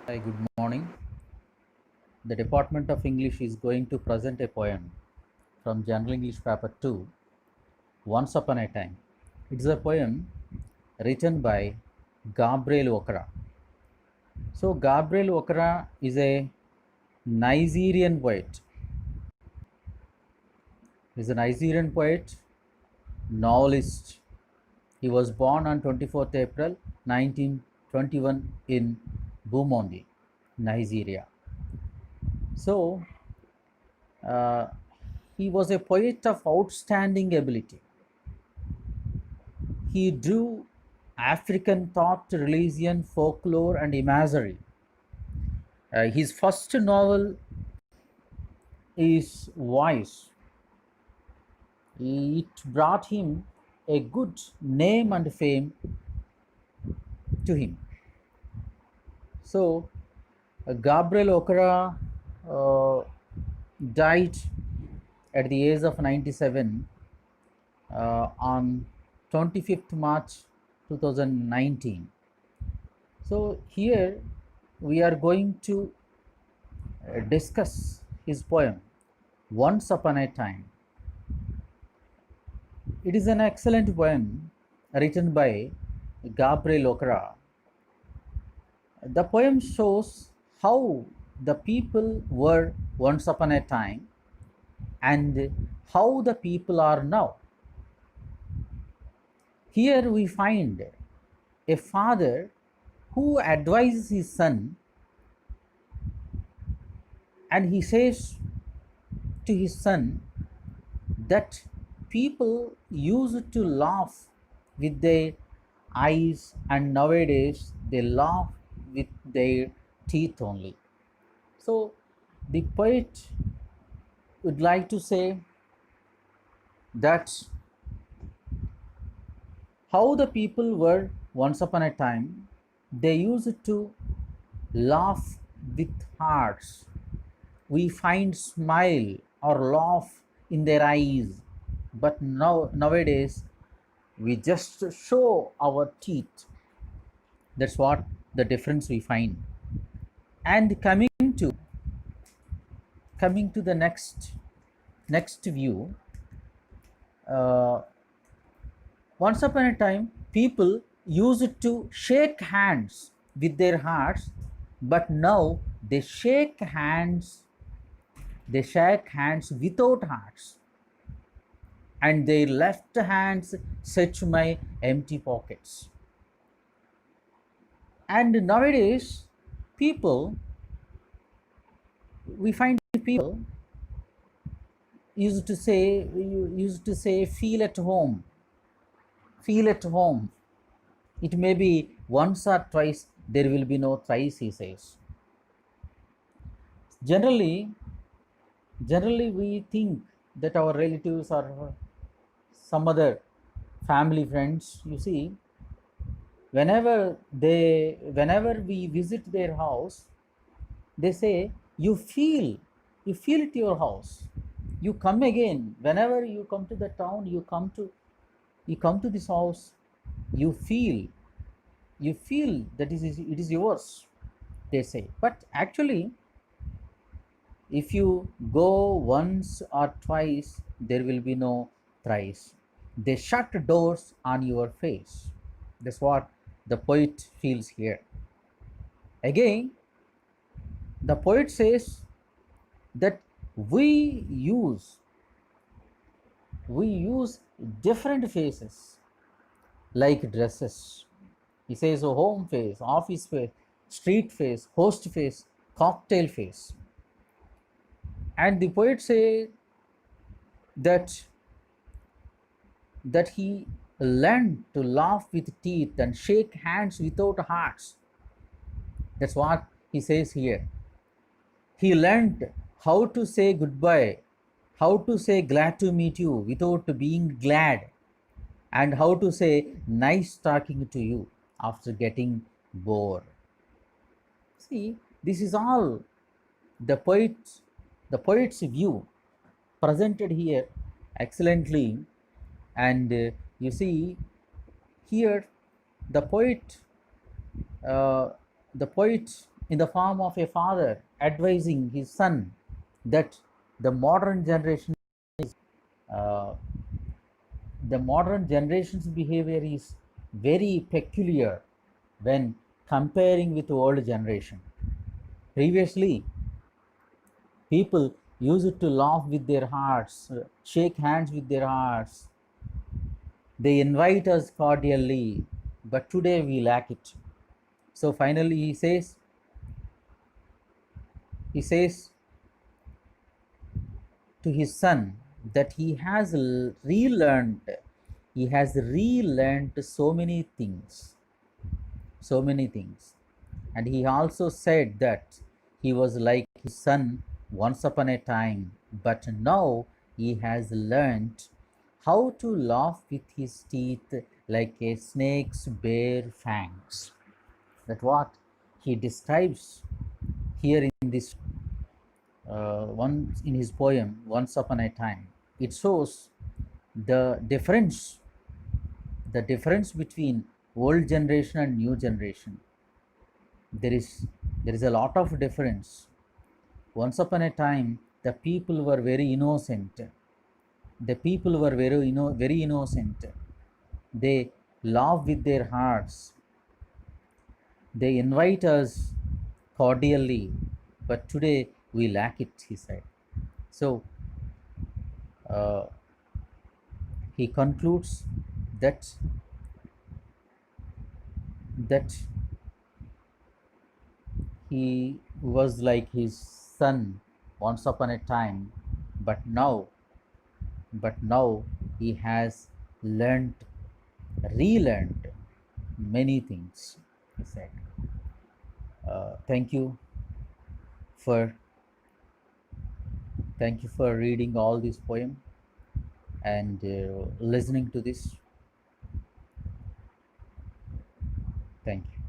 Hi, good morning. The Department of English is going to present a poem from General English Paper 2, Once Upon a Time. It is a poem written by Gabriel Okra. So, Gabriel Okra is a Nigerian poet. He is a Nigerian poet, novelist. He was born on 24th April 1921 in Bumondi, Nigeria. So, uh, he was a poet of outstanding ability. He drew African thought, religion, folklore, and imagery. His first novel is Voice. It brought him a good name and fame to him. So, Gabriel Okra uh, died at the age of 97 on 25th March 2019. So, here we are going to discuss his poem Once Upon a Time. It is an excellent poem written by Gabriel Okra. The poem shows how the people were once upon a time and how the people are now. Here we find a father who advises his son, and he says to his son that people used to laugh with their eyes, and nowadays they laugh with their teeth only. So the poet would like to say that how the people were once upon a time, they used to laugh with hearts. We find smile or laugh in their eyes, but nowadays we just show our teeth. That's what the difference we find. And to coming to the next view, uh, once upon a time people used to shake hands with their hearts, but now they shake hands without hearts, and their left hands search my empty pockets. And nowadays people we find people used to say feel at home, feel at home. It may be once or twice, there will be no thrice, he says. Generally generally we think that our relatives or some other family friends, you see, whenever we visit their house, they say, you feel you feel it your house, you come again. Whenever you come to the town, you come to this house, you feel that it is yours, they say. But actually, if you go once or twice, there will be no thrice. They shut doors on your face. That's what the poet feels here. Again, the poet says that we use we use different faces like dresses. He says a home face, office face, street face, host face, cocktail face. And the poet say that he learned to laugh with teeth and shake hands without hearts. That's what he says here. He learned how to say goodbye, how to say glad to meet you without being glad, and how to say nice talking to you after getting bored. See, this is all the poet's view presented here excellently. And you see here, the poet uh, the poet in the form of a father advising his son that the modern generation uh, the modern generation's behavior is very peculiar when comparing with old generation. Previously, people used to laugh with their hearts, shake hands with their hearts. They invite us cordially, but today we lack it. So finally, he says to his son that he has relearned so many things. And he also said that he was like his son once upon a time, but now he has learned how to laugh with his teeth like a snake's bare fangs. That what he describes here in this one in his poem Once Upon a Time. It shows the difference between old generation and new generation. There is a lot of difference. Once upon a time, the people were very innocent. The people were very innocent. They laugh with their hearts. They invite us cordially, but today we lack it, he said. So uh, he concludes that that he was like his son once upon a time, but now he has learned relearned many things, he said. Uh, thank you for reading all this poem and listening to this. Thank you.